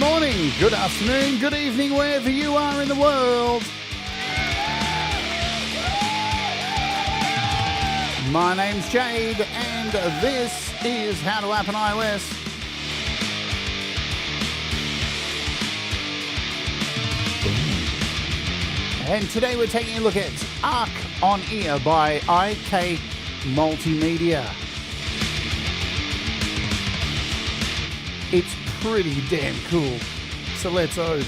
morning, good afternoon, good evening, wherever you are in the world. My name's Jade, and this is How to App on iOS. And today we're taking a look at Arc on Ear by IK Multimedia. It's pretty damn cool. So let's oge.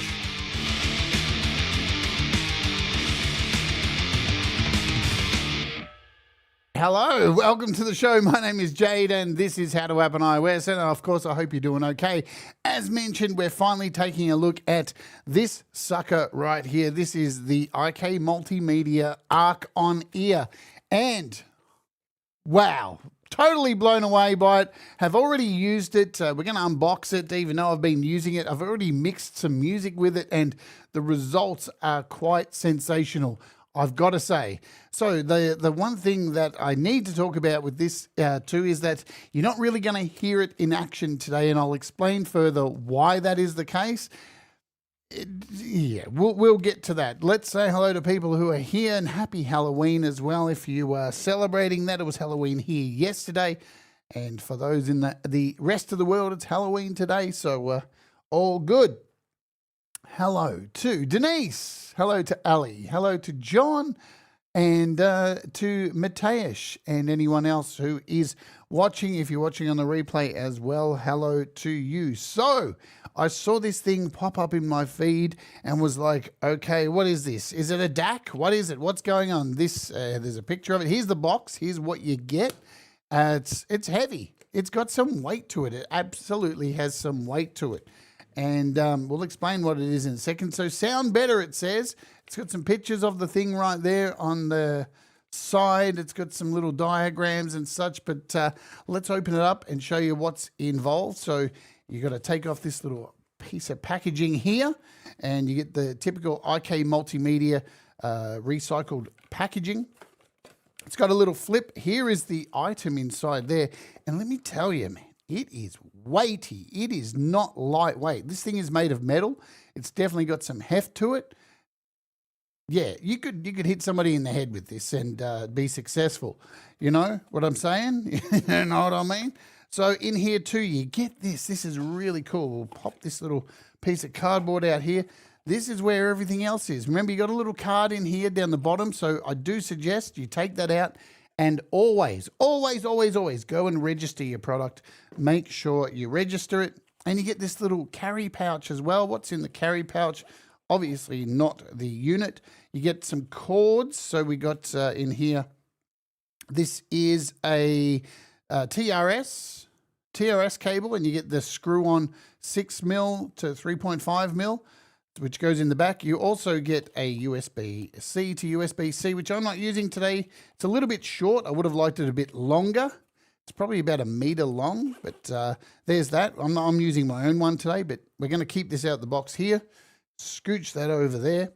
Hello, welcome to the show. My name is Jade and this is How to App on iOS. And of course, I hope you're doing okay. As mentioned, we're finally taking a look at this sucker right here. This is the IK Multimedia Arc on Ear. And wow, totally blown away by it. Have already used it. We're going to unbox it, even though I've been using it. I've already mixed some music with it and the results are quite sensational, I've got to say. So the one thing that I need to talk about with this too is that you're not really going to hear it in action today, and I'll explain further why that is the case. We'll get to that. Let's say hello to people who are here, and happy Halloween as well. If you are celebrating that, it was Halloween here yesterday, and for those in the rest of the world, it's Halloween today, so all good. Hello to Denise. Hello to Ali. Hello to John. And to Mateus and anyone else who is watching. If you're watching on the replay as well, hello to you. So I saw this thing pop up in my feed and was like, okay, what is this? Is it a DAC? What is it? What's going on? This there's a picture of it. Here's the box. Here's what you get. It's heavy. It's got some weight to it. It absolutely has some weight to it. And we'll explain what it is in a second. So sound better, it says. It's got some pictures of the thing right there on the side. It's got some little diagrams and such. But let's open it up and show you what's involved. So you got to take off this little piece of packaging here. And you get the typical IK Multimedia recycled packaging. It's got a little flip. Here is the item inside there. And let me tell you, man, it is weighty. It is not lightweight. This thing is made of metal. It's definitely got some heft to it. Yeah, you could hit somebody in the head with this and be successful. You know what I'm saying? You know what I mean? So in here too, you get this. This is really cool. We'll pop this little piece of cardboard out here. This is where everything else is. Remember, you got a little card in here down the bottom. So I do suggest you take that out. And always, always, always, always go and register your product. Make sure you register it. And you get this little carry pouch as well. What's in the carry pouch? Obviously not the unit. You get some cords. So we got in here, this is a TRS cable, and you get the screw-on 6mm to 3.5mm. which goes in the back. You also get a USB-C to USB-C, which I'm not using today. It's a little bit short. I would have liked it a bit longer. It's probably about 1 meter long, but there's that. I'm using my own one today, but we're going to keep this out the box here. Scooch that over there.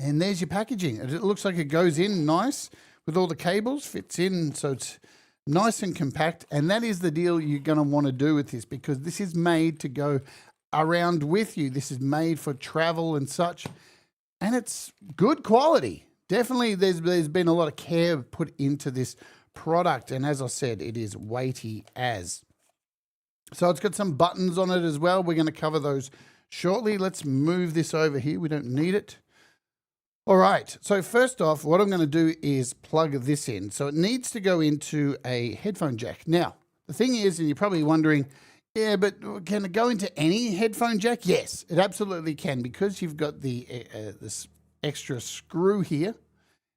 And there's your packaging. It looks like it goes in nice with all the cables, fits in, so it's nice and compact. And that is the deal you're going to want to do with this, because this is made to go around with you. This is made for travel and such, and it's good quality. Definitely there's been a lot of care put into this product, and as I said, it is weighty as. So it's got some buttons on it as well. We're going to cover those shortly. Let's move this over here. We don't need it. All right, so first off, what I'm going to do is plug this in. So it needs to go into a headphone jack. Now, the thing is, and you're probably wondering, yeah, but can it go into any headphone jack? Yes, it absolutely can, because you've got the this extra screw here.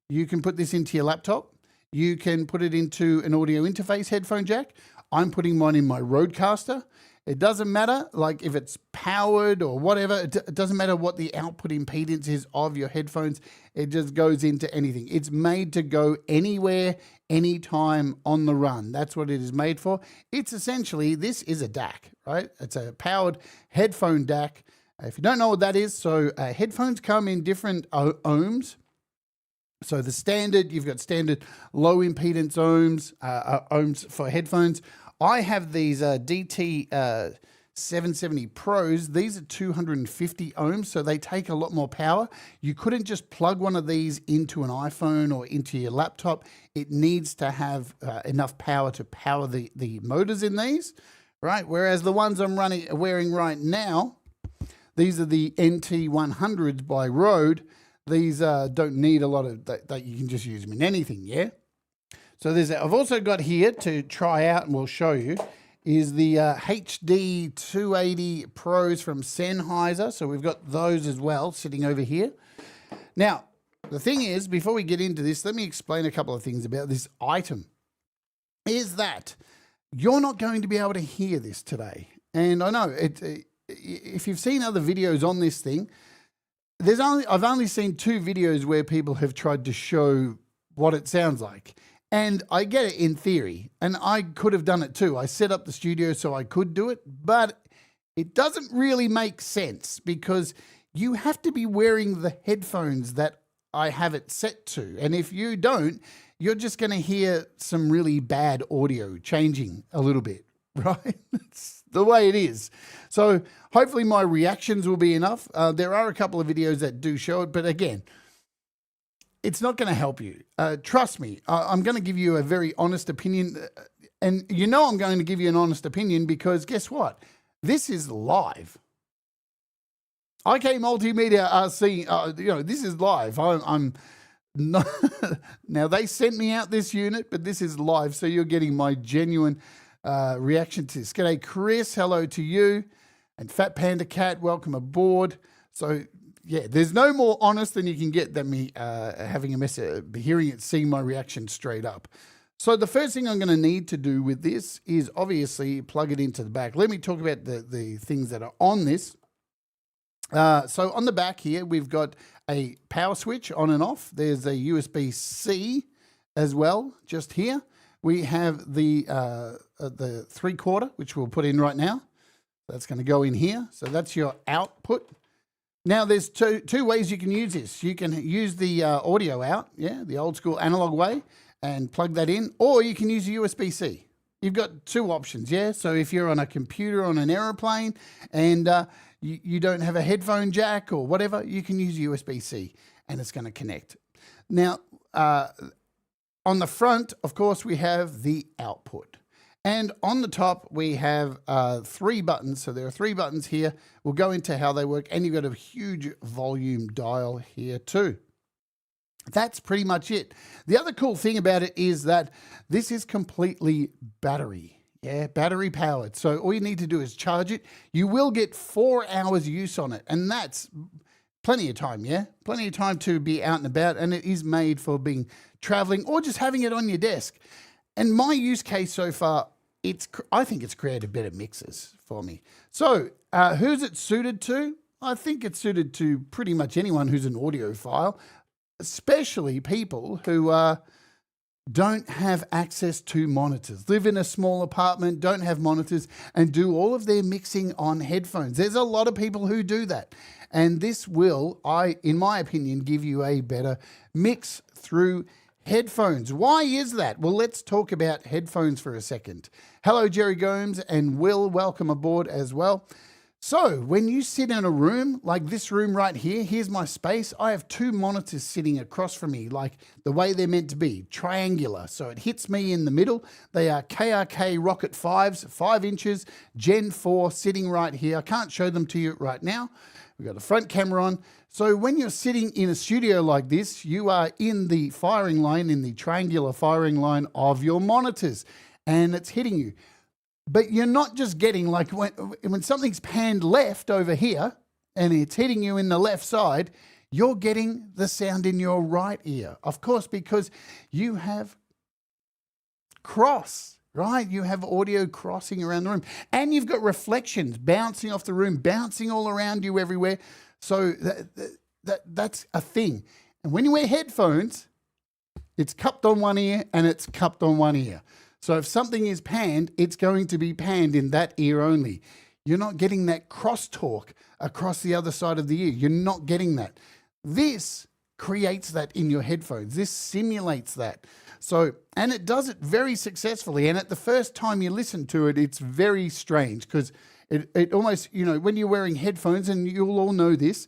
You can put this into your laptop. You can put it into an audio interface headphone jack. I'm putting mine in my Rodecaster. It doesn't matter, like if it's powered or whatever. It doesn't matter what the output impedance is of your headphones. It just goes into anything. It's made to go anywhere, anytime on the run. That's what it is made for. It's essentially, this is a DAC, right? It's a powered headphone DAC. If you don't know what that is, so headphones come in different ohms. So the standard, you've got standard low impedance ohms for headphones. I have these DT 770 Pros, these are 250 ohms, so they take a lot more power. You couldn't just plug one of these into an iPhone or into your laptop. It needs to have enough power to power the motors in these, right? Whereas the ones I'm wearing right now, these are the NT100s by Rode. These don't need a lot of, that you can just use them in anything, yeah? So I've also got here to try out, and we'll show you, is the HD 280 Pros from Sennheiser. So we've got those as well sitting over here. Now, the thing is, before we get into this, let me explain a couple of things about this item. Is that you're not going to be able to hear this today. And I know, if you've seen other videos on this thing, I've only seen 2 videos where people have tried to show what it sounds like. And I get it in theory, and I could have done it too. I set up the studio so I could do it, but it doesn't really make sense because you have to be wearing the headphones that I have it set to. And if you don't, you're just going to hear some really bad audio changing a little bit, right? It's the way it is. So hopefully my reactions will be enough. There are a couple of videos that do show it, but again, it's not going to help you. Trust me, I'm going to give you a very honest opinion. And you know I'm going to give you an honest opinion because guess what? This is live. IK Multimedia are seeing, this is live. I'm not, now they sent me out this unit, but this is live. So you're getting my genuine reaction to this. G'day, Chris. Hello to you. And Fat Panda Cat, welcome aboard. So yeah, there's no more honest than you can get than me having a message, hearing it, seeing my reaction straight up. So the first thing I'm going to need to do with this is obviously plug it into the back. Let me talk about the things that are on this. So on the back here, we've got a power switch on and off. There's a USB-C as well, just here. We have the 3/4, which we'll put in right now. That's going to go in here. So that's your output. Now, there's two ways you can use this. You can use the audio out, yeah, the old school analog way, and plug that in, or you can use a USB-C. You've got 2 options, yeah? So if you're on a computer on an aeroplane and you don't have a headphone jack or whatever, you can use USB-C and it's going to connect. Now, on the front, of course, we have the output. And on the top, we have 3 buttons. So there are 3 buttons here. We'll go into how they work. And you've got a huge volume dial here too. That's pretty much it. The other cool thing about it is that this is completely battery. Yeah, battery powered. So all you need to do is charge it. You will get 4 hours use on it. And that's plenty of time, yeah? Plenty of time to be out and about. And it is made for being traveling or just having it on your desk. And my use case so far, I think it's created better mixes for me. So who's it suited to? I think it's suited to pretty much anyone who's an audiophile, especially people who don't have access to monitors, live in a small apartment, don't have monitors, and do all of their mixing on headphones. There's a lot of people who do that. And this will, in my opinion, give you a better mix through headphones. Why is that? Well, let's talk about headphones for a second. Hello, Jerry Gomes, and Will, welcome aboard as well. So when you sit in a room like this room right here, here's my space. I have 2 monitors sitting across from me, like the way they're meant to be, triangular. So it hits me in the middle. They are KRK Rocket 5s, 5 inches, Gen 4, sitting right here. I can't show them to you right now. We've got the front camera on. So when you're sitting in a studio like this, you are in the firing line, in the triangular firing line of your monitors, and it's hitting you. But you're not just getting, like when something's panned left over here and it's hitting you in the left side, you're getting the sound in your right ear. Of course, because you have cross, right? You have audio crossing around the room, and you've got reflections bouncing off the room, bouncing all around you everywhere. So that's a thing. And when you wear headphones, it's cupped on one ear and it's cupped on one ear. So if something is panned, it's going to be panned in that ear only. You're not getting that crosstalk across the other side of the ear. You're not getting that. This creates that in your headphones. This simulates that. So, and it does it very successfully. And at the first time you listen to it, it's very strange because It almost, when you're wearing headphones, and you'll all know this,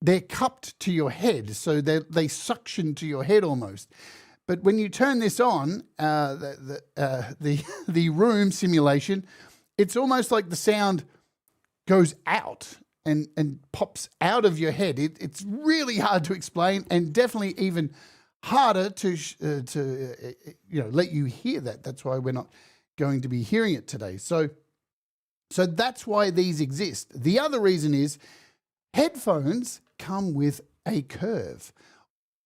they're cupped to your head, so they suction to your head almost. But when you turn this on, the room simulation, it's almost like the sound goes out and pops out of your head. It's really hard to explain, and definitely even harder to let you hear that. That's why we're not going to be hearing it today. So that's why these exist. The other reason is headphones come with a curve.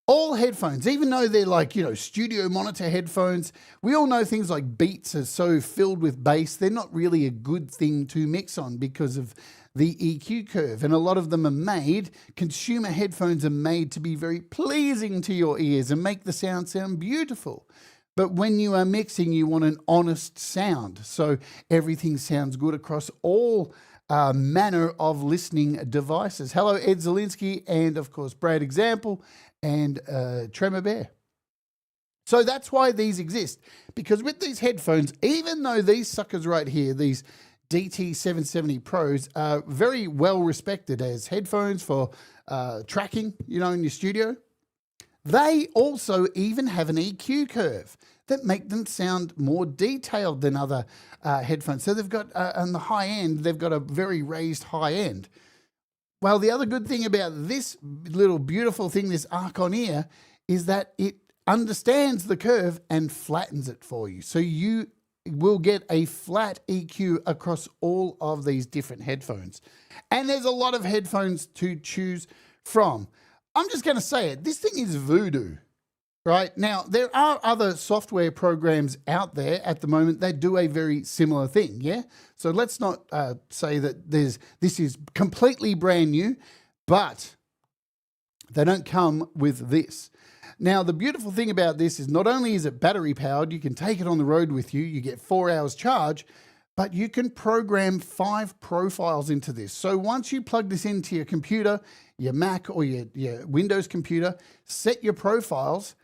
All headphones, even though they're like, studio monitor headphones, we all know things like Beats are so filled with bass, they're not really a good thing to mix on because of the EQ curve. And a lot of them are made, consumer headphones are made to be very pleasing to your ears and make the sound beautiful. But when you are mixing, you want an honest sound. So everything sounds good across all manner of listening devices. Hello, Ed Zielinski, and of course, Brad Example, and Tremor Bear. So that's why these exist. Because with these headphones, even though these suckers right here, these DT770 Pros, are very well respected as headphones for tracking, in your studio, they also even have an EQ curve that make them sound more detailed than other headphones. So they've got, on the high end, they've got a very raised high end. Well, the other good thing about this little beautiful thing, this Arc-on-Ear, is that it understands the curve and flattens it for you. So you will get a flat EQ across all of these different headphones. And there's a lot of headphones to choose from. I'm just going to say it. This thing is voodoo, right? Now, there are other software programs out there at the moment that do a very similar thing, yeah? So let's not say that this is completely brand new, but they don't come with this. Now, the beautiful thing about this is not only is it battery powered, you can take it on the road with you, you get 4 hours charge, but you can program 5 profiles into this. So once you plug this into your computer, your Mac or your Windows computer, set your profiles.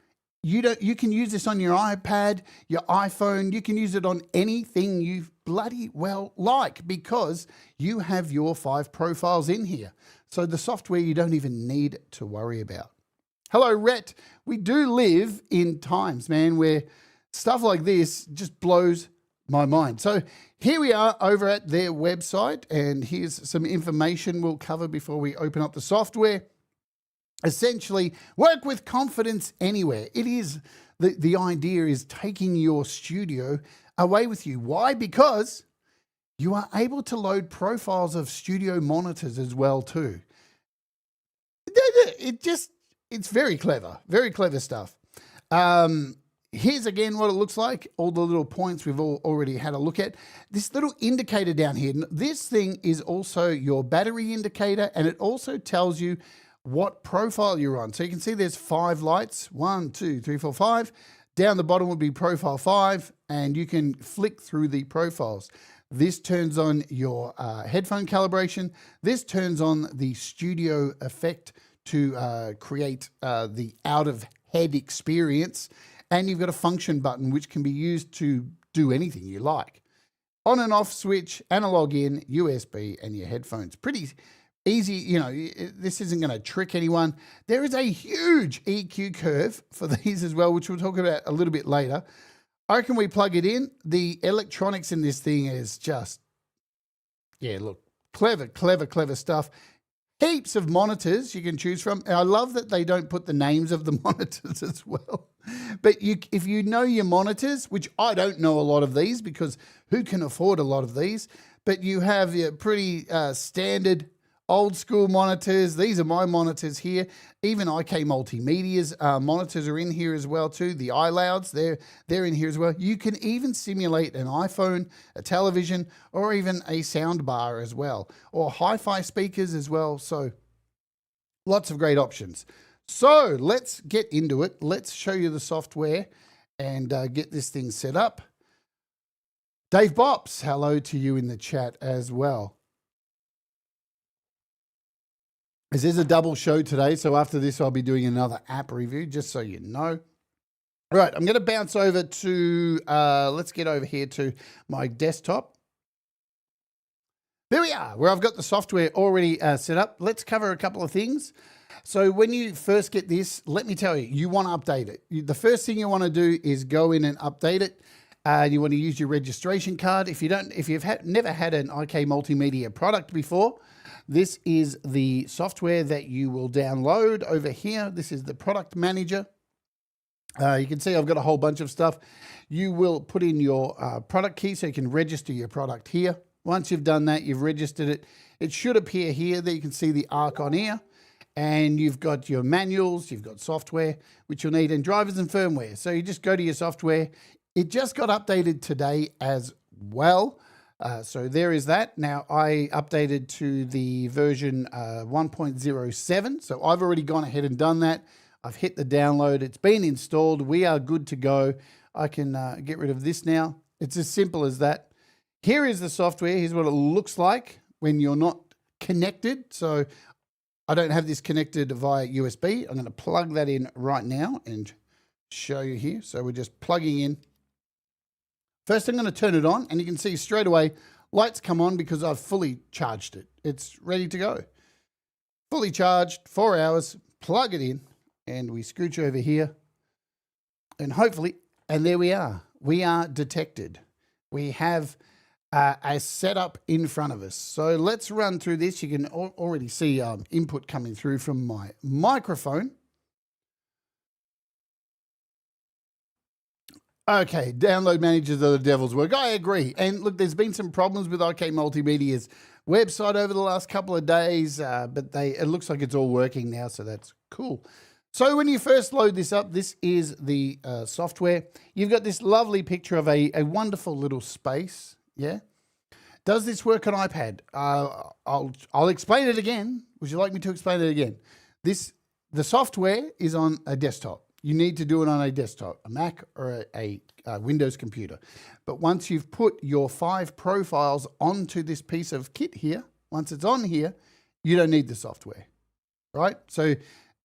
You can use this on your iPad, your iPhone. You can use it on anything you bloody well like, because you have your 5 profiles in here. So the software you don't even need to worry about. Hello, Rhett. We do live in times, man, where stuff like this just blows my mind. So here we are over at their website, and here's some information we'll cover before we open up the software. Essentially, work with confidence anywhere. It is, the idea is taking your studio away with you. Why? Because you are able to load profiles of studio monitors as well too. It's very clever stuff. Here's again what it looks like, all the little points we've already had a look at. This little indicator down here, this thing is also your battery indicator, and it also tells you what profile you're on. So you can see there's 5 lights, 1, 2, 3, 4, 5. Down the bottom would be profile 5, and you can flick through the profiles. This turns on your headphone calibration. This turns on the studio effect to create the out-of-head experience. And you've got a function button which can be used to do anything you like. On and off switch, analog in, USB, and your headphones. Pretty easy, this isn't going to trick anyone. There is a huge EQ curve for these as well, which we'll talk about a little bit later. I reckon we plug it in. The electronics in this thing is just, look, clever stuff. Heaps of monitors you can choose from. And I love that they don't put the names of the monitors as well. But if you know your monitors, which I don't know a lot of these because who can afford a lot of these, but you have your pretty standard old school monitors. These are my monitors here. Even IK Multimedia's monitors are in here as well too. The iLouds, they're in here as well. You can even simulate an iPhone, a television, or even a sound bar as well, or hi-fi speakers as well. So lots of great options. So let's get into it. Let's show you the software and get this thing set up. Dave Bops, hello to you in the chat as well. This is a double show today, so after this I'll be doing another app review, just so you know. All right, I'm going to bounce over to, let's get over here to my desktop. There we are, where I've got the software already set up. Let's cover a couple of things. So when you first get this, let me tell you, you want to update it. The first thing you want to do is go in and update it. You want to use your registration card. If you've never had an IK Multimedia product before, this is the software that you will download over here. This is the product manager. You can see I've got a whole bunch of stuff. You will put in your product key so you can register your product here. Once you've done that, you've registered it. It should appear here. There you can see the arc on here. And you've got your manuals, you've got software, which you'll need, and drivers and firmware. So you just go to your software. It just got updated today as well. So there is that. Now I updated to the version 1.07. So I've already gone ahead and done that. I've hit the download. It's been installed. We are good to go. I can get rid of this now. It's as simple as that. Here is the software. Here's what it looks like when you're not connected. So I don't have this connected via USB. I'm going to plug that in right now and show you here. So we're just plugging in. First, I'm going to turn it on, and you can see straight away lights come on because I've fully charged it. It's ready to go. Fully charged, 4 hours, plug it in, and we scooch over here. And hopefully, and there we are. We are detected. We have a setup in front of us. So let's run through this. You can already see input coming through from my microphone. Okay, download managers are the devil's work. I agree. And look, there's been some problems with IK Multimedia's website over the last couple of days, but it looks like it's all working now, so that's cool. So when you first load this up, this is the software. You've got this lovely picture of a wonderful little space. Yeah. Does this work on iPad? I'll explain it again. Would you like me to explain it again? The software is on a desktop. You need to do it on a desktop, a Mac or a Windows computer. But once you've put your 5 profiles onto this piece of kit here, once it's on here, you don't need the software, right? So,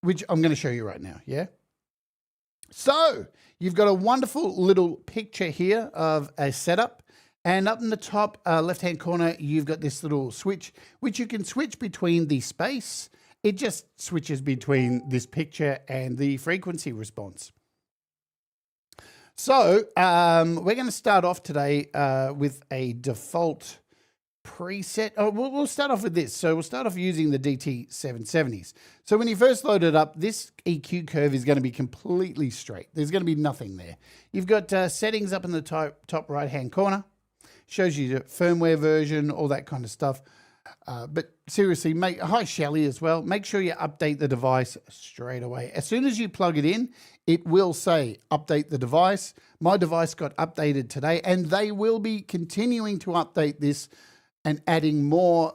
which I'm going to show you right now, yeah? So, you've got a wonderful little picture here of a setup. And up in the top left-hand corner, you've got this little switch, which you can switch between the space. It just switches between this picture and the frequency response. So we're going to start off today with a default preset. Oh, we'll start off with this. So we'll start off using the DT770s. So when you first load it up, this EQ curve is going to be completely straight. There's going to be nothing there. You've got settings up in the top right-hand corner. Shows you the firmware version, all that kind of stuff. But seriously, hi Shelly as well. Make sure you update the device straight away. As soon as you plug it in, it will say update the device. My device got updated today, and they will be continuing to update this and adding more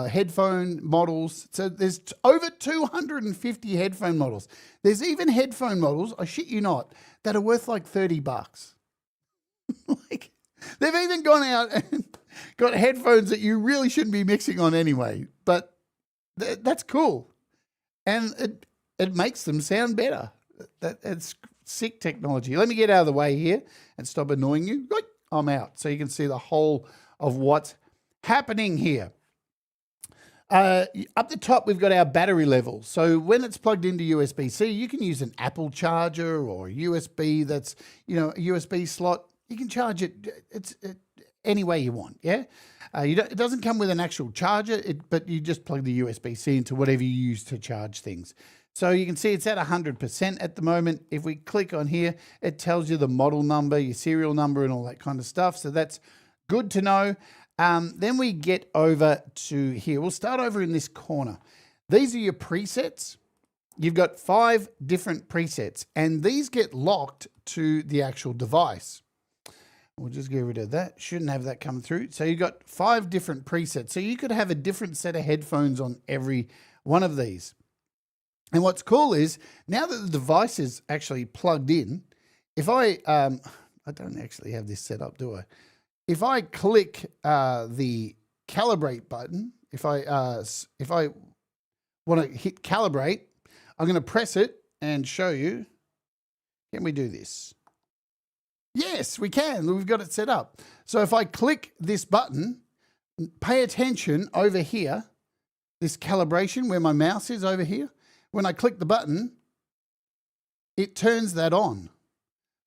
headphone models. So there's over 250 headphone models. There's even headphone models, I shit you not, that are worth like $30. Like, they've even gone out and got headphones that you really shouldn't be mixing on anyway, but that's cool. And it makes them sound better. It's sick technology. Let me get out of the way here and stop annoying you. I'm out. So you can see the whole of what's happening here. Up the top, we've got our battery level. So when it's plugged into USB-C, you can use an Apple charger or USB that's, a USB slot. You can charge it any way you want, yeah? It doesn't come with an actual charger, but you just plug the USB-C into whatever you use to charge things. So you can see it's at 100% at the moment. If we click on here, it tells you the model number, your serial number, and all that kind of stuff. So that's good to know. Then we get over to here. We'll start over in this corner. These are your presets. You've got 5 different presets, and these get locked to the actual device. We'll just get rid of that. Shouldn't have that come through. So you've got 5 different presets. So you could have a different set of headphones on every one of these. And what's cool is now that the device is actually plugged in, if I don't actually have this set up, do I? If I click the calibrate button, if I want to hit calibrate, I'm going to press it and show you. Can we do this? Yes, we can. We've got it set up. So if I click this button, pay attention over here, this calibration where my mouse is over here. When I click the button, it turns that on.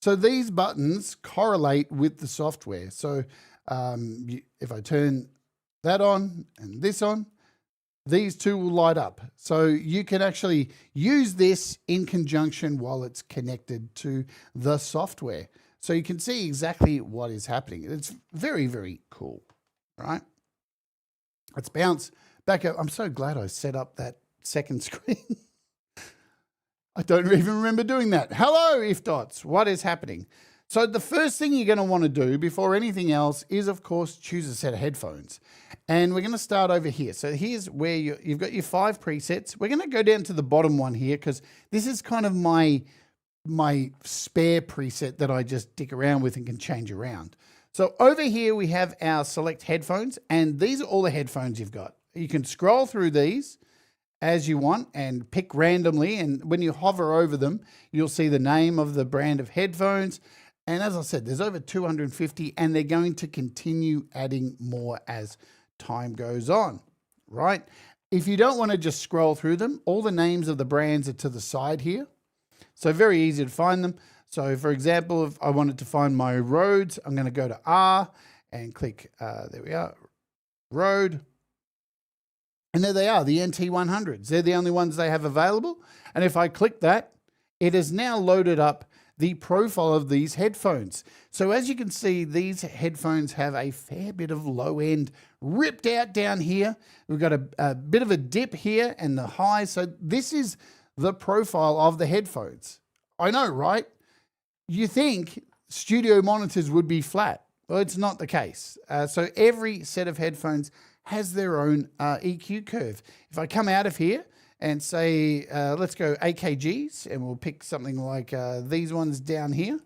So these buttons correlate with the software. So if I turn that on and this on, these two will light up. So you can actually use this in conjunction while it's connected to the software. So you can see exactly what is happening. It's very, very cool, right? Let's bounce back up. I'm so glad I set up that second screen. I don't even remember doing that. Hello, if dots. What is happening? So the first thing you're going to want to do before anything else is, of course, choose a set of headphones. And we're going to start over here. So here's where you've got your 5 presets. We're going to go down to the bottom one here because this is kind of my spare preset that I just dick around with and can change around. So over here we have our select headphones, and these are all the headphones you've got. You can scroll through these as you want and pick randomly, and when you hover over them, you'll see the name of the brand of headphones. And as I said, there's over 250, and they're going to continue adding more as time goes on, right? If you don't want to just scroll through them, all the names of the brands are to the side here. So very easy to find them. So for example, if I wanted to find my Rhodes, I'm going to go to R and click, there we are, Rode. And there they are, the NT100s. They're the only ones they have available. And if I click that, it has now loaded up the profile of these headphones. So as you can see, these headphones have a fair bit of low end ripped out down here. We've got a bit of a dip here and the high. So this is the profile of the headphones. I know, right? You think studio monitors would be flat. Well, it's not the case. So every set of headphones has their own EQ curve. If I come out of here and say, let's go AKGs, and we'll pick something like these ones down here,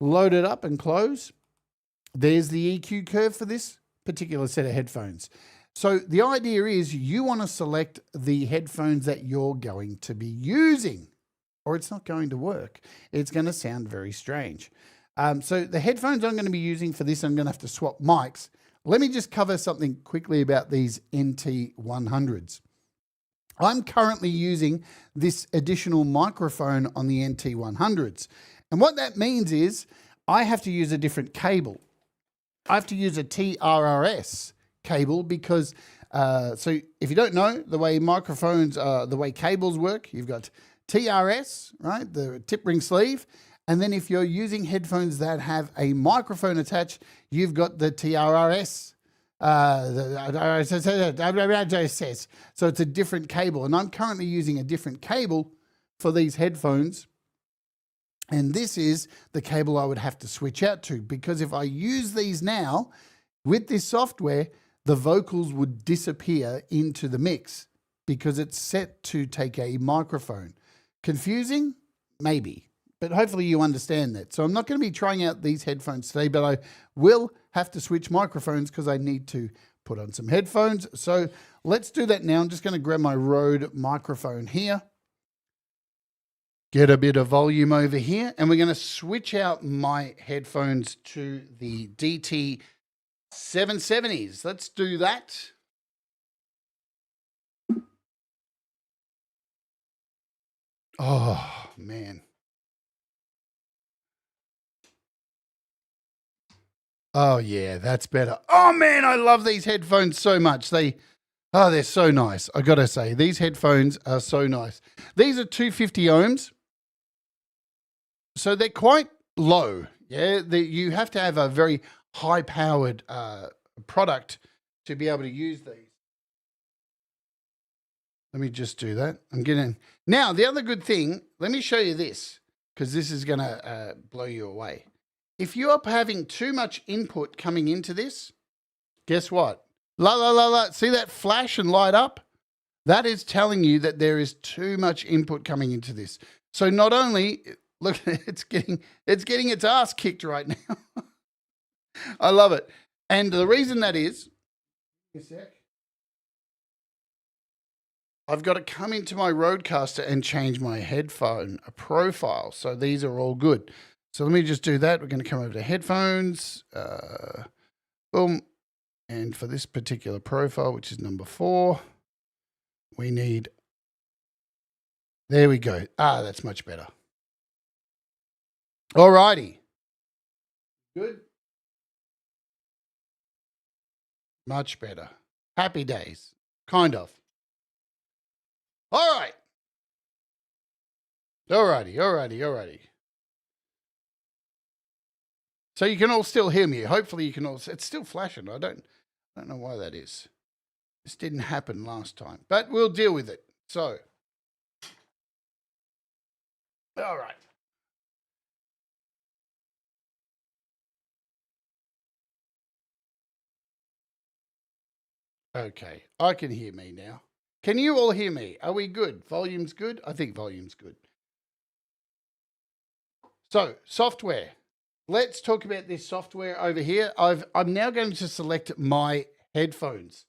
load it up and close. There's the EQ curve for this particular set of headphones. So the idea is you want to select the headphones that you're going to be using, or it's not going to work. It's going to sound very strange. So the headphones I'm going to be using for this, I'm going to have to swap mics. Let me just cover something quickly about these NT100s. I'm currently using this additional microphone on the NT100s. And what that means is I have to use a different cable. I have to use a TRRS cable because, so if you don't know the way microphones, the way cables work, you've got TRS, right, the tip ring sleeve. And then if you're using headphones that have a microphone attached, you've got the TRRS. So it's a different cable. And I'm currently using a different cable for these headphones. And this is the cable I would have to switch out to, because if I use these now with this software, the vocals would disappear into the mix because it's set to take a microphone. Confusing? Maybe. But hopefully you understand that. So I'm not going to be trying out these headphones today, but I will have to switch microphones because I need to put on some headphones. So let's do that now. I'm just going to grab my Rode microphone here. Get a bit of volume over here. And we're going to switch out my headphones to the DT770s. Let's do that. Oh, man. Oh, yeah, that's better. Oh, man, I love these headphones so much. They're so nice. I got to say, these headphones are so nice. These are 250 ohms. So they're quite low. Yeah, you have to have a very high-powered product to be able to use these. Let me just do that. Now, the other good thing, let me show you this, because this is going to blow you away. If you are having too much input coming into this, guess what? La, la, la, la. See that flash and light up? That is telling you that there is too much input coming into this. So not only, look, it's getting its ass kicked right now. I love it. And the reason that is, a sec. I've got to come into my Rodecaster and change my headphone profile. So these are all good. So let me just do that. We're going to come over to headphones. Boom. And for this particular profile, which is number 4, we need, there we go. That's much better. All righty. Good. Much better. Happy days. Kind of. All right. Alrighty. So you can all still hear me. Hopefully you can all. It's still flashing. I don't know why that is. This didn't happen last time, but we'll deal with it. So, all right. Okay, I can hear me now. Can you all hear me? Are we good? Volume's good? I think volume's good. So, software. Let's talk about this software over here. I'm now going to select my headphones.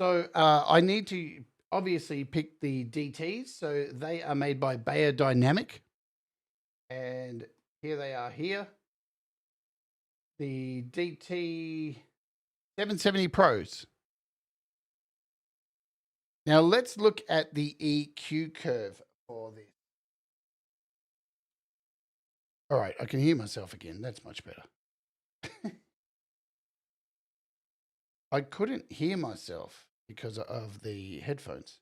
So I need to obviously pick the DTs. So they are made by Bayer Dynamic. And here they are here. The DT 770 Pros. Now let's look at the EQ curve for this. All right, I can hear myself again. That's much better. I couldn't hear myself because of the headphones.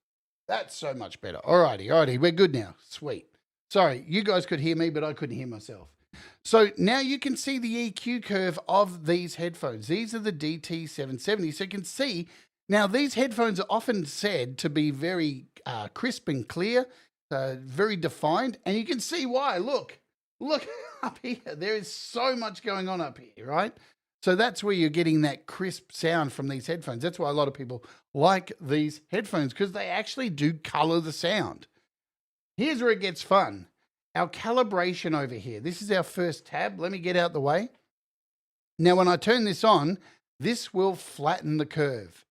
That's so much better. All righty. We're good now. Sweet. Sorry, you guys could hear me, but I couldn't hear myself. So now you can see the EQ curve of these headphones. These are the DT770. So you can see, now these headphones are often said to be very crisp and clear, very defined. And you can see why. Look up here. There is so much going on up here, right? So that's where you're getting that crisp sound from these headphones. That's why a lot of people like these headphones, because they actually do color the sound. Here's where it gets fun. Our calibration over here. This is our first tab. Let me get out the way. Now, when I turn this on, this will flatten the curve.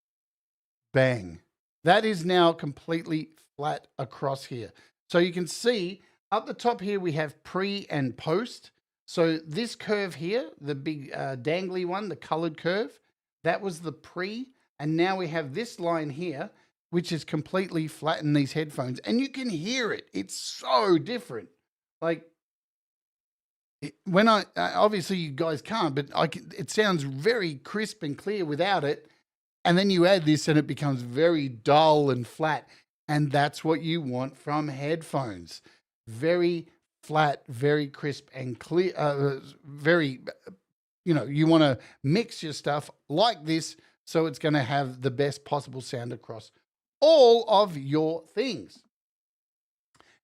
Bang. That is now completely flat across here. So you can see up the top here, we have pre and post. So this curve here, the big dangly one, the colored curve, that was the pre. And now we have this line here, which is completely flattened these headphones. And you can hear it. It's so different. Like, when obviously you guys can't, but it sounds very crisp and clear without it. And then you add this and it becomes very dull and flat. And that's what you want from headphones. Very flat, very crisp and clear, very, you want to mix your stuff like this so it's going to have the best possible sound across all of your things.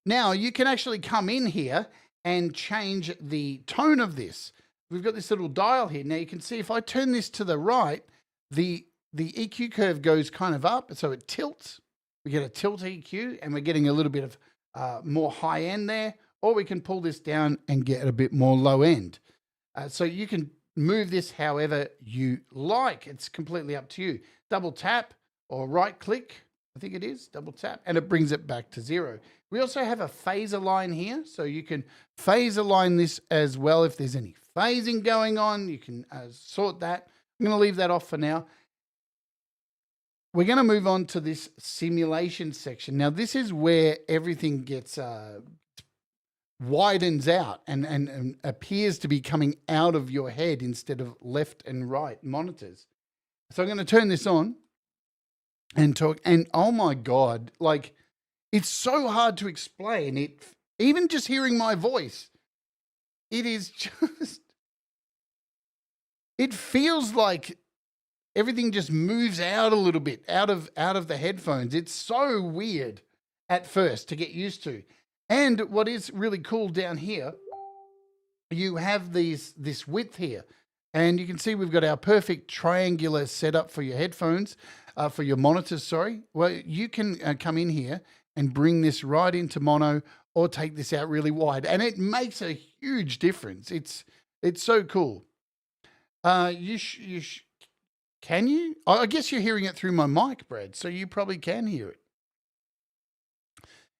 Now, you can actually come in here and change the tone of this. We've got this little dial here. Now, you can see if I turn this to the right, the EQ curve goes kind of up, so it tilts. We get a tilt EQ, and we're getting a little bit of more high end there, or we can pull this down and get a bit more low end. So you can move this however you like. It's completely up to you. Double tap or right click, I think it is, double tap, and it brings it back to 0. We also have a phaser line here, so you can phaser line this as well. If there's any phasing going on, you can sort that. I'm going to leave that off for now. We're going to move on to this simulation section. Now, this is where everything gets widens out and appears to be coming out of your head instead of left and right monitors. So I'm going to turn this on and talk. And oh my God, like, it's so hard to explain it. Even just hearing my voice, it is just, it feels like everything just moves out a little bit out of the headphones. It's so weird at first to get used to. And what is really cool down here, you have this width here. And you can see we've got our perfect triangular setup for your headphones, for your monitors, sorry. Well, you can come in here and bring this right into mono or take this out really wide. And it makes a huge difference. It's so cool. Can you? I guess you're hearing it through my mic, Brad, so you probably can hear it.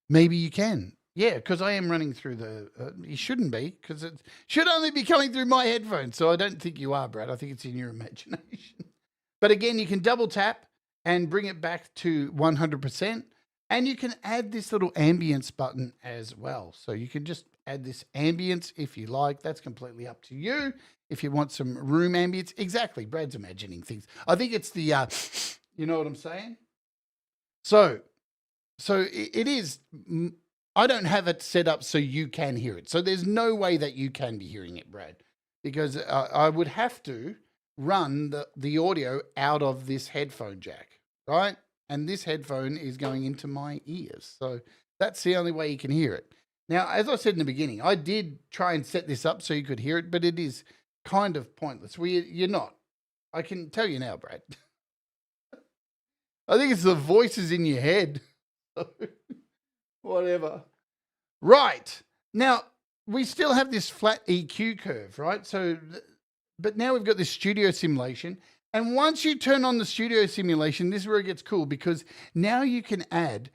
Maybe you can. Yeah, because I am running through the... you shouldn't be, because it should only be coming through my headphones, so I don't think you are, Brad. I think it's in your imagination. But again, you can double tap and bring it back to 100%. And you can add this little ambience button as well. So you can just add this ambience if you like. That's completely up to you. If you want some room ambience. Exactly. Brad's imagining things. I think it's the, you know what I'm saying? So it is, I don't have it set up so you can hear it. So there's no way that you can be hearing it, Brad, because I would have to run the audio out of this headphone jack, right? And this headphone is going into my ears. So that's the only way you can hear it. Now, as I said in the beginning, I did try and set this up so you could hear it, but it is kind of pointless. You're not. I can tell you now, Brad. I think it's the voices in your head. Whatever. Right. Now, we still have this flat EQ curve, right? So, but now we've got this studio simulation. And once you turn on the studio simulation, this is where it gets cool, because now you can add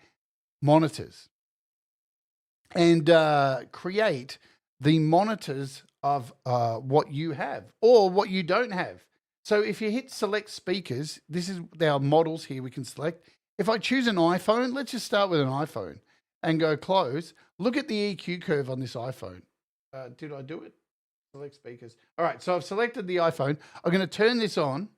monitors and create the monitors of what you have or what you don't have. So if you hit select speakers, this is our models here we can select. If I choose an iPhone, let's just start with an iPhone and go close. Look at the EQ curve on this iPhone. Did I do it? Select speakers. All right, so I've selected the iPhone. I'm going to turn this on.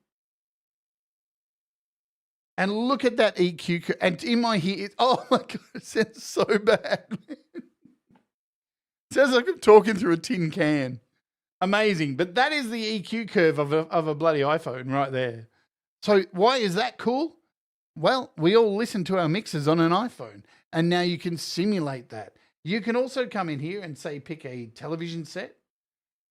And look at that EQ curve. And in my ear, oh my God, it sounds so bad. It sounds like I'm talking through a tin can. Amazing. But that is the EQ curve of a bloody iPhone right there. So why is that cool? Well, we all listen to our mixes on an iPhone, and now you can simulate that. You can also come in here and say, pick a television set,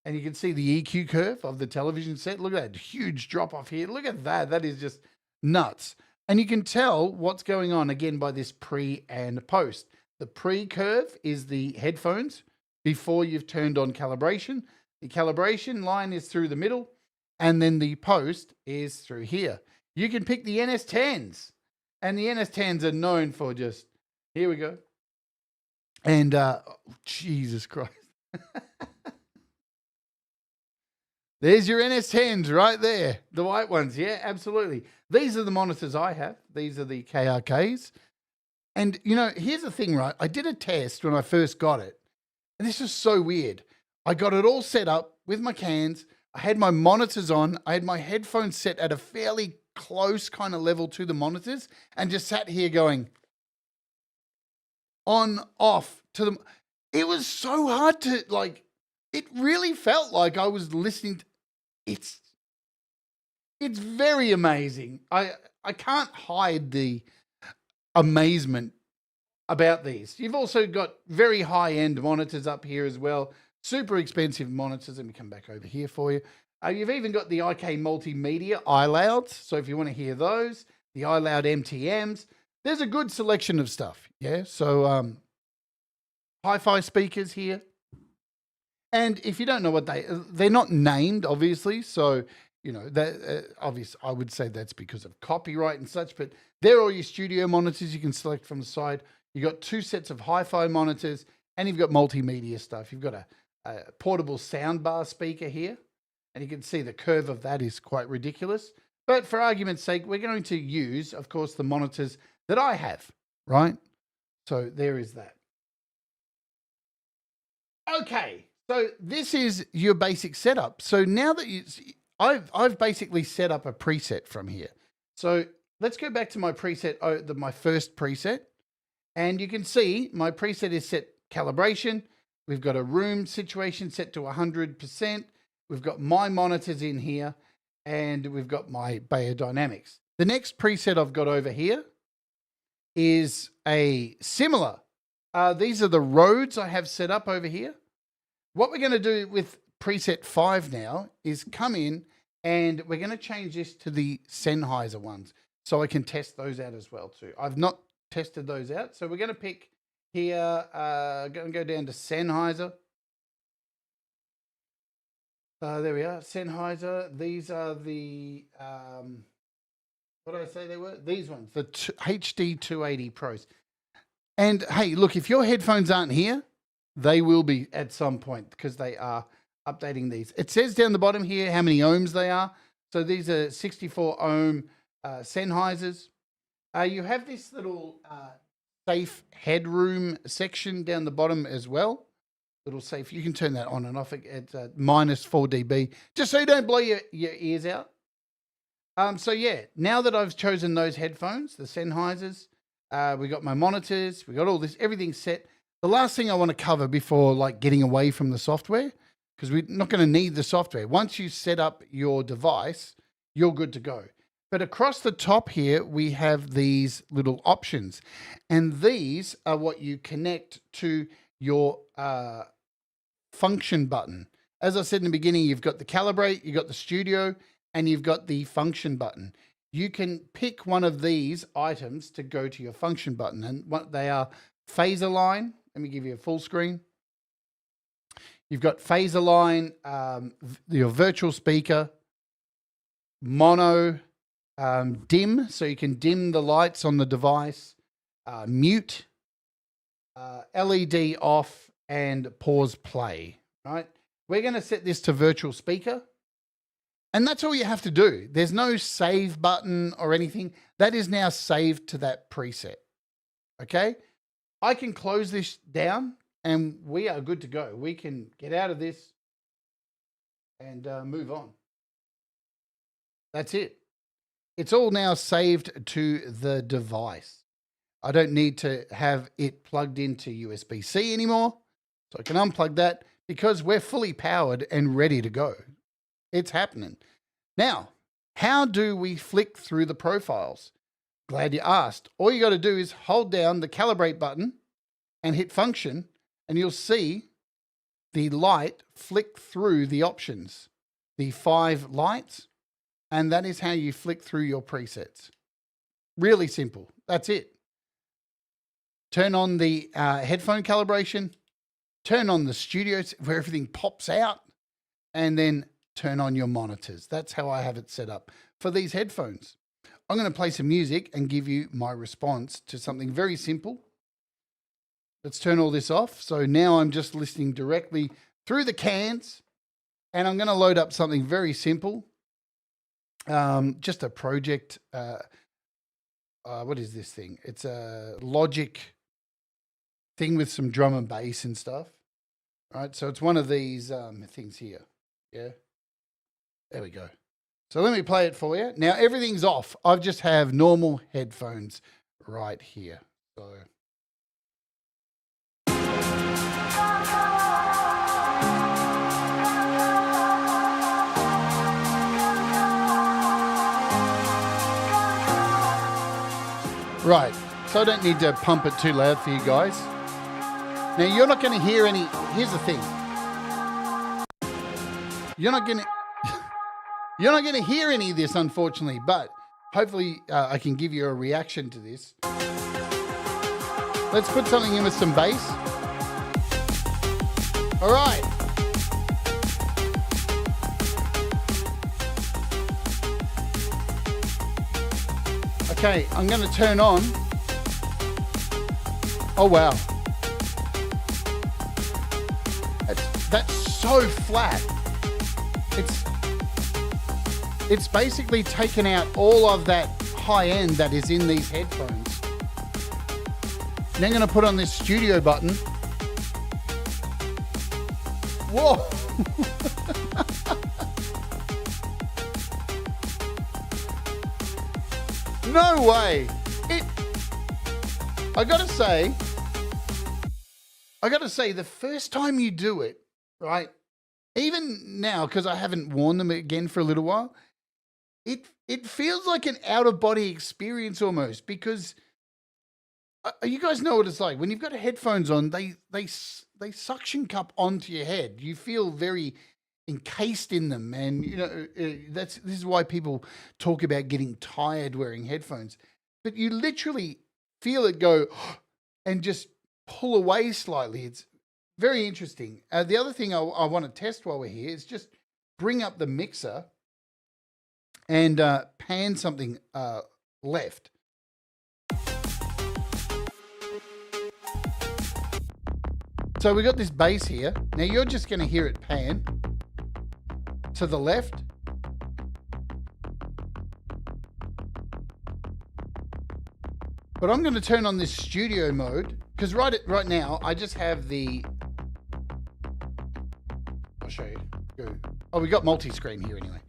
and you can see the EQ curve of the television set. Look at that huge drop off here. Look at that. That is just nuts. And you can tell what's going on again by this pre and post. The pre curve is the headphones before you've turned on calibration. The calibration line is through the middle, and then the post is through here. You can pick the NS10s, and the NS10s are known for just, here we go. And Jesus Christ. There's your NS10s right there. The white ones. Yeah, absolutely. These are the monitors I have. These are the KRKs. And, you know, here's the thing, right? I did a test when I first got it. And this is so weird. I got it all set up with my cans. I had my monitors on. I had my headphones set at a fairly close kind of level to the monitors. And just sat here going on, off to them. It was so hard to, like, it really felt like I was listening to, it's very amazing. I can't hide the amazement about these. You've also got very high-end monitors up here as well. Super expensive monitors. Let me come back over here for you. You've even got the IK Multimedia iLouds. So if you want to hear those, the iLoud MTMs, there's a good selection of stuff. Yeah. So hi-fi speakers here. And if you don't know what they're not named, obviously. So, you know, that obviously I would say that's because of copyright and such, but they're all your studio monitors you can select from the side. You've got two sets of hi-fi monitors, and you've got multimedia stuff. You've got a portable soundbar speaker here, and you can see the curve of that is quite ridiculous. But for argument's sake, we're going to use, of course, the monitors that I have, right? So there is that. Okay. So this is your basic setup. So now that I've basically set up a preset from here. So let's go back to my preset, my first preset. And you can see my preset is set calibration. We've got a room situation set to 100%. We've got my monitors in here, and we've got my beyerdynamics. The next preset I've got over here is a similar. These are the roads I have set up over here. What we're going to do with preset 5 now is come in, and we're going to change this to the Sennheiser ones so I can test those out as well too. I've not tested those out. So we're going to pick here, going to go down to Sennheiser. There we are, Sennheiser. These are the, what did I say they were? These ones, the HD 280 Pros. And hey, look, if your headphones aren't here, they will be at some point because they are updating these. It says down the bottom here how many ohms they are. So these are 64 ohm Sennheisers. You have this little safe headroom section down the bottom as well. Little safe. You can turn that on and off. It's minus 4 dB, just so you don't blow your ears out. So yeah, now that I've chosen those headphones, the Sennheisers, we got my monitors, we got all this, everything's set. The last thing I want to cover before like getting away from the software, because we're not going to need the software. Once you set up your device, you're good to go. But across the top here, we have these little options. And these are what you connect to your function button. As I said in the beginning, you've got the calibrate, you've got the studio, and you've got the function button. You can pick one of these items to go to your function button. And what they are, phaser line. Let me give you a full screen. You've got phaser line, your virtual speaker, mono, dim, so you can dim the lights on the device, mute, LED off, and pause play, right? We're going to set this to virtual speaker, and that's all you have to do. There's no save button or anything. That is now saved to that preset, okay? I can close this down, and we are good to go. We can get out of this and move on. That's it. It's all now saved to the device. I don't need to have it plugged into USB-C anymore. So I can unplug that because we're fully powered and ready to go. It's happening. Now, how do we flick through the profiles? Glad you asked. All you got to do is hold down the calibrate button and hit function, and you'll see the light flick through the options, the 5 lights. And that is how you flick through your presets. Really simple. That's it. Turn on the headphone calibration, turn on the studio where everything pops out, and then turn on your monitors. That's how I have it set up for these headphones. I'm going to play some music and give you my response to something very simple. Let's turn all this off. So now I'm just listening directly through the cans, and I'm going to load up something very simple. Just a project. What is this thing? It's a Logic thing with some drum and bass and stuff. All right, so it's one of these things here. Yeah, there we go. So let me play it for you. Now everything's off. I just have normal headphones right here. So. Right, so I don't need to pump it too loud for you guys. Now you're not going to hear any, here's the thing. You're not going to hear any of this, unfortunately, but hopefully I can give you a reaction to this. Let's put something in with some bass. All right. Okay, I'm going to turn on. Oh, wow. That's so flat. It's basically taken out all of that high end that is in these headphones. Then I'm going to put on this studio button. Whoa. No way. I gotta say, the first time you do it, right? Even now, because I haven't worn them again for a little while, it feels like an out-of-body experience almost, because you guys know what it's like. When you've got headphones on, they suction cup onto your head. You feel very encased in them, and you know this is why people talk about getting tired wearing headphones. But you literally feel it go and just pull away slightly. It's very interesting. The other thing I want to test while we're here is just bring up the mixer and pan something left. So we got this bass here. Now you're just going to hear it pan to the left. But I'm going to turn on this studio mode because right now I just have the. I'll show you. Oh, we got multi-screen here anyway.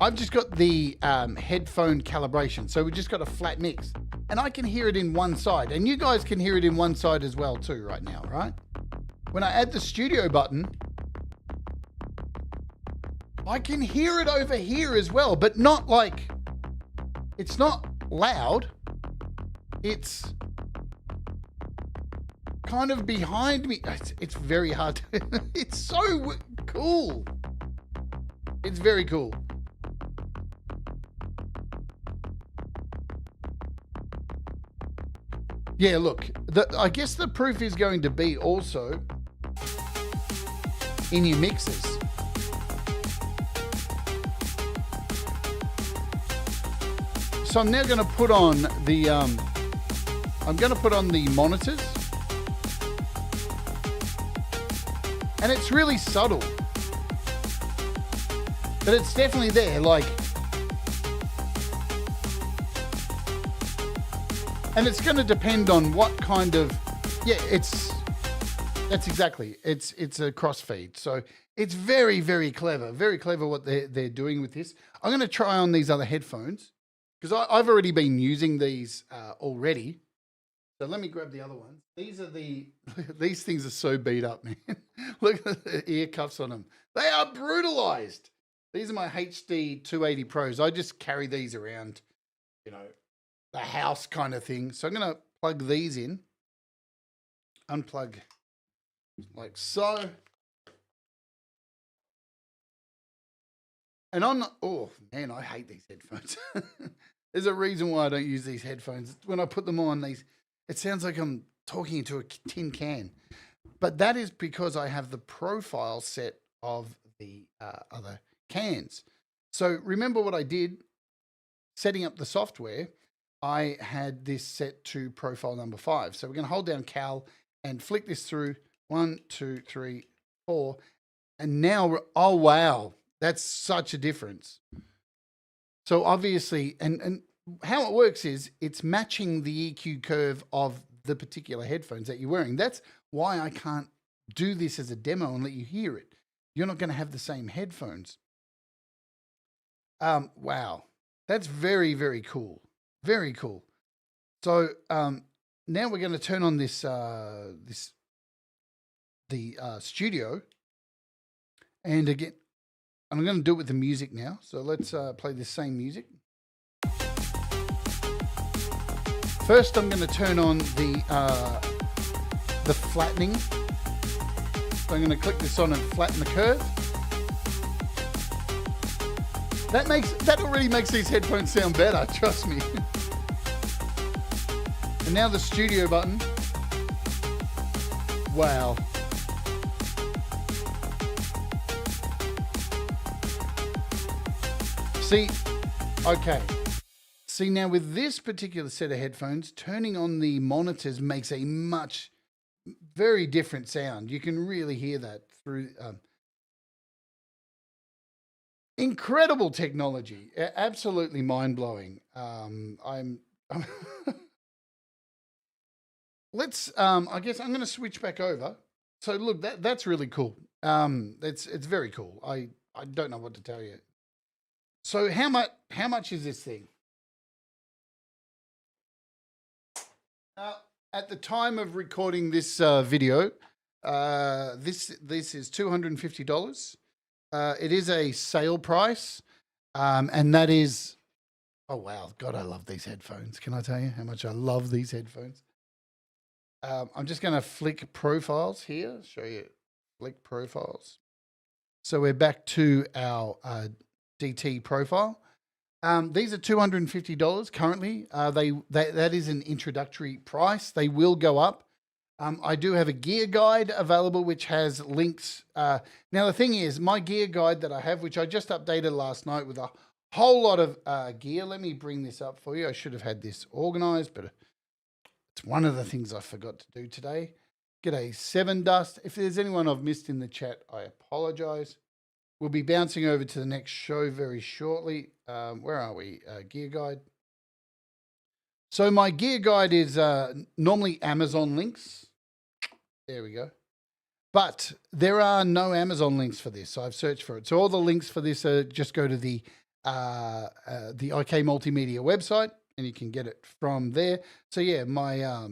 I've just got the headphone calibration, so we just got a flat mix, and I can hear it in one side, and you guys can hear it in one side as well too right now, right? When I add the studio button, I can hear it over here as well, but not like, it's not loud. It's kind of behind me. It's very hard. It's so cool. It's very cool. Yeah, look, I guess the proof is going to be also in your mixes. So I'm now going to put on the monitors, and it's really subtle, but it's definitely there. Like, and it's going to depend on what kind of, it's a crossfeed. So it's very, very clever what they're doing with this. I'm going to try on these other headphones because I've already been using these already. So let me grab the other ones. These things are so beat up, man. Look at the ear cuffs on them. They are brutalized. These are my HD 280 Pros. I just carry these around, the house kind of thing. So I'm going to plug these in, unplug like so. And oh man, I hate these headphones. There's a reason why I don't use these headphones. When I put them on, it sounds like I'm talking into a tin can. But that is because I have the profile set of the other cans. So remember what I did setting up the software. I had this set to profile number 5. So we're going to hold down Cal and flick this through 1, 2, 3, 4. And now, oh, wow, that's such a difference. So obviously, and how it works is it's matching the EQ curve of the particular headphones that you're wearing. That's why I can't do this as a demo and let you hear it. You're not going to have the same headphones. Wow, that's very, very cool. Very cool. So now we're going to turn on the studio, and again, I'm going to do it with the music now. So let's play the same music. First, I'm going to turn on the flattening. So I'm going to click this on and flatten the curve. That already makes these headphones sound better, trust me. And now the studio button. Wow. See, okay. See, now with this particular set of headphones, turning on the monitors makes a very different sound. You can really hear that through. Incredible technology, absolutely mind-blowing. Let's, I guess I'm going to switch back over. So look, that's really cool. It's very cool. I don't know what to tell you. So how much is this thing? At the time of recording this video, this is $250. It is a sale price, and that is, oh wow, God, I love these headphones. Can I tell you how much I love these headphones? I'm just going to flick profiles here, show you flick profiles. So we're back to our DT profile. These are $250 currently. That is an introductory price. They will go up. I do have a gear guide available, which has links. Now, the thing is, my gear guide that I have, which I just updated last night with a whole lot of gear. Let me bring this up for you. I should have had this organized, but it's one of the things I forgot to do today. G'day, 7 Dust. If there's anyone I've missed in the chat, I apologize. We'll be bouncing over to the next show very shortly. Where are we? Gear guide. So my gear guide is normally Amazon links. There we go. But there are no Amazon links for this, so I've searched for it. So all the links for this just go to the IK Multimedia website, and you can get it from there. So yeah, my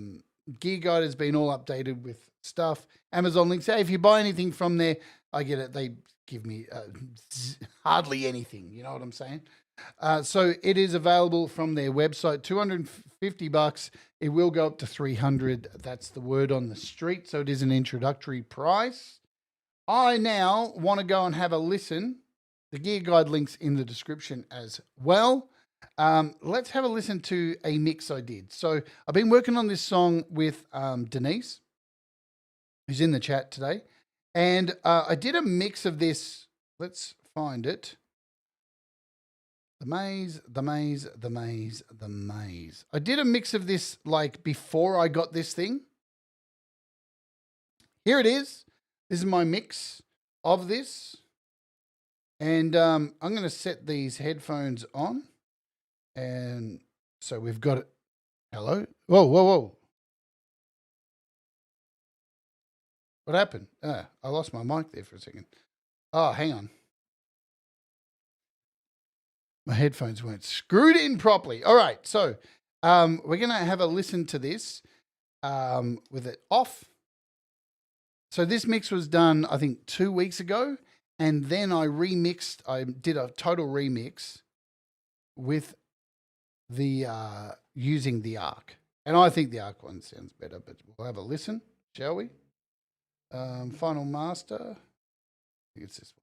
gear guide has been all updated with stuff. Amazon links. Hey, if you buy anything from there, I get it. They give me hardly anything. You know what I'm saying? So it is available from their website. $250. It will go up to $300. That's the word on the street. So it is an introductory price. I now want to go and have a listen. The gear guide link's in the description as well. Let's have a listen to a mix I did. So I've been working on this song with Denise, who's in the chat today. And I did a mix of this. Let's find it. The maze, the maze, the maze, the maze. I did a mix of this like before I got this thing. Here it is. This is my mix of this. And I'm going to set these headphones on. And so we've got it. Hello? Whoa, whoa, whoa. What happened? I lost my mic there for a second. Oh, hang on. My headphones weren't screwed in properly. All right, so we're going to have a listen to this with it off. So this mix was done, I think, 2 weeks ago, and then I remixed. I did a total remix with the using the ARC, and I think the ARC one sounds better. But we'll have a listen, shall we? Final master. I think it's this one.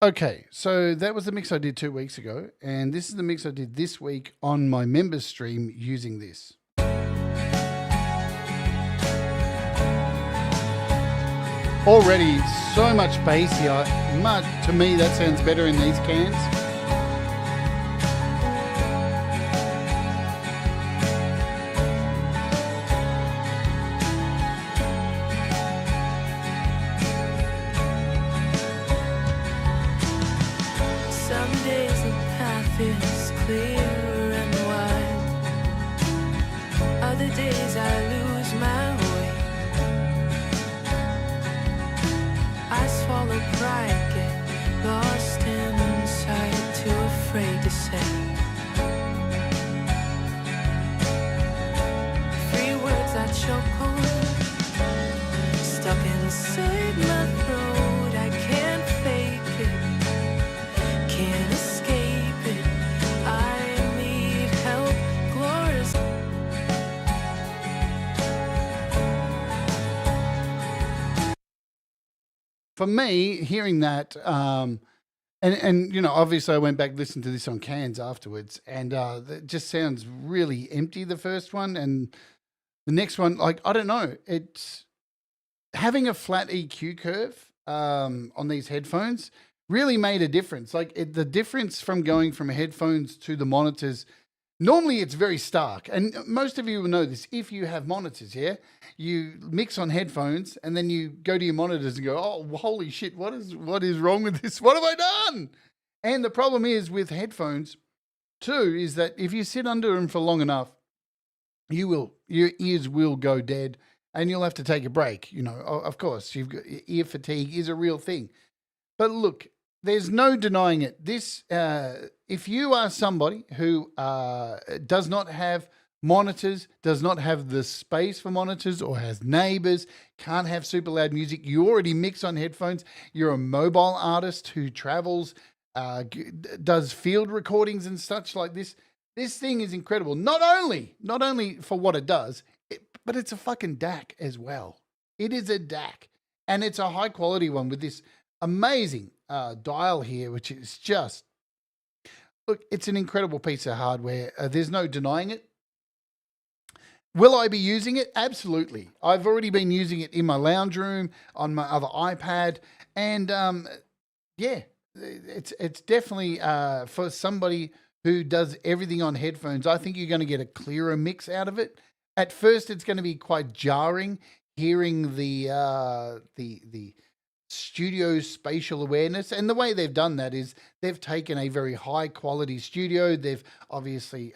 Okay, so that was the mix I did 2 weeks ago, and this is the mix I did this week on my members stream using this. Already so much bass here. To me, that sounds better in these cans. For me, hearing that, and you know, obviously I went back and listened to this on cans afterwards, and it just sounds really empty, the first one, and the next one, like, I don't know, it's having a flat EQ curve on these headphones really made a difference. Like the difference from going from headphones to the monitors, normally it's very stark. And most of you will know this. If you have monitors, yeah, you mix on headphones and then you go to your monitors and go, oh, holy shit, what is wrong with this? What have I done? And the problem is with headphones too, is that if you sit under them for long enough, your ears will go dead and you'll have to take a break. Of course, ear fatigue is a real thing. But look, there's no denying it. If you are somebody who does not have monitors, does not have the space for monitors, or has neighbors, can't have super loud music, you already mix on headphones, you're a mobile artist who travels, does field recordings and such like this. This thing is incredible. Not only for what it does, but it's a fucking DAC as well. It is a DAC, and it's a high quality one with this amazing dial here, which is just, look, it's an incredible piece of hardware. There's no denying it. Will I be using it? Absolutely. I've already been using it in my lounge room, on my other iPad, and yeah, it's definitely for somebody who does everything on headphones. I think you're going to get a clearer mix out of it. At first, it's going to be quite jarring hearing the studio spatial awareness, and the way they've done that is they've taken a very high quality studio. They've obviously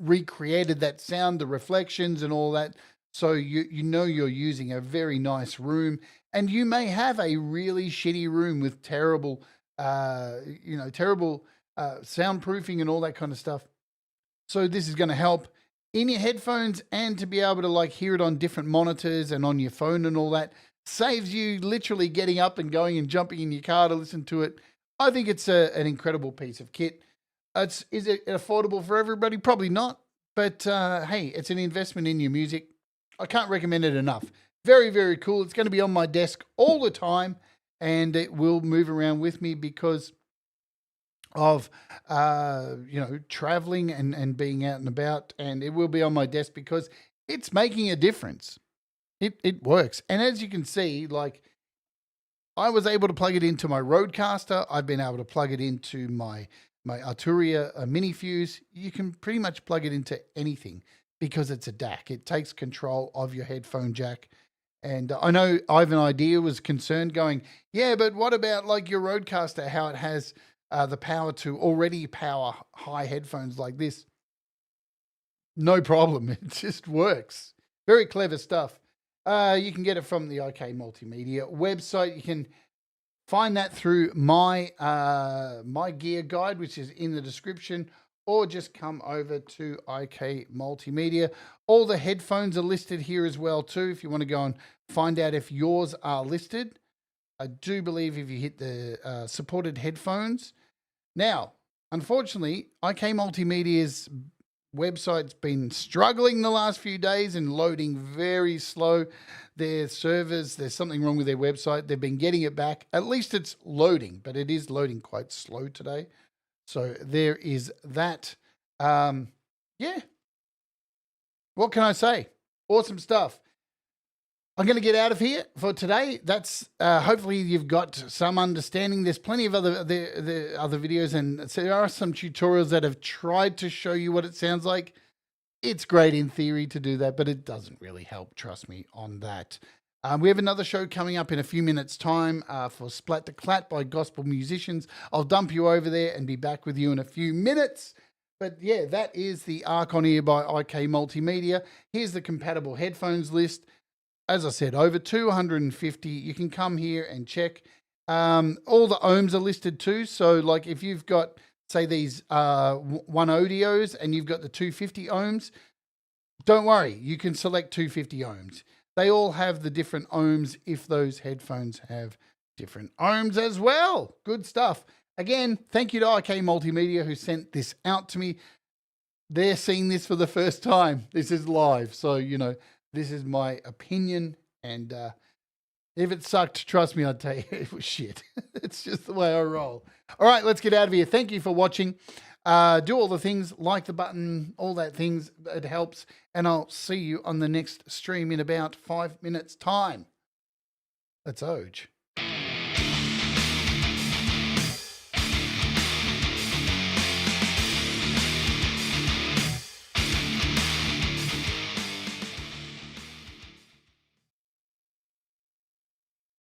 recreated that sound, the reflections and all that, so you're using a very nice room. And you may have a really shitty room with terrible soundproofing and all that kind of stuff. So this is going to help in your headphones, and to be able to hear it on different monitors and on your phone and all that saves you literally getting up and going and jumping in your car to listen to it. I think it's an incredible piece of kit. Is it affordable for everybody? Probably not. But hey, it's an investment in your music. I can't recommend it enough. Very, very cool. It's going to be on my desk all the time, and it will move around with me because of traveling and being out and about, and it will be on my desk because it's making a difference. It works. And as you can see, I was able to plug it into my Rodecaster. I've been able to plug it into my Arturia mini fuse. You can pretty much plug it into anything because it's a DAC. It takes control of your headphone jack. And I know Ivan Idea was concerned, going, yeah, but what about your Rodecaster, how it has the power to already power high headphones like this? No problem. It just works. Very clever stuff. You can get it from the IK Multimedia website. You can find that through my gear guide, which is in the description, or just come over to IK Multimedia. All the headphones are listed here as well too, if you want to go and find out if yours are listed. I do believe if you hit the supported headphones. Now, unfortunately, IK Multimedia's website's been struggling the last few days and loading very slow. Their servers, there's something wrong with their website. They've been getting it back. At least it's loading, but it is loading quite slow today. So there is that. Yeah. What can I say? Awesome stuff. I'm going to get out of here for today. That's hopefully you've got some understanding. There's plenty of other videos, and so there are some tutorials that have tried to show you what it sounds like. It's great in theory to do that, but it doesn't really help, trust me on that. We have another show coming up in a few minutes' time for Splat to Clat by gospel musicians. I'll dump you over there and be back with you in a few minutes. But yeah, that is the Arc on Ear by IK Multimedia. Here's the compatible headphones list. As I said, over 250. You can come here and check. All the ohms are listed too. So if you've got, say, these one audios and you've got the 250 ohms, don't worry. You can select 250 ohms. They all have the different ohms if those headphones have different ohms as well. Good stuff. Again, thank you to IK Multimedia who sent this out to me. They're seeing this for the first time. This is live. So, this is my opinion, and if it sucked, trust me, I'd tell you it was shit. It's just the way I roll. All right, let's get out of here. Thank you for watching. Do all the things, like the button, all that things. It helps, and I'll see you on the next stream in about 5 minutes' time. That's Oj.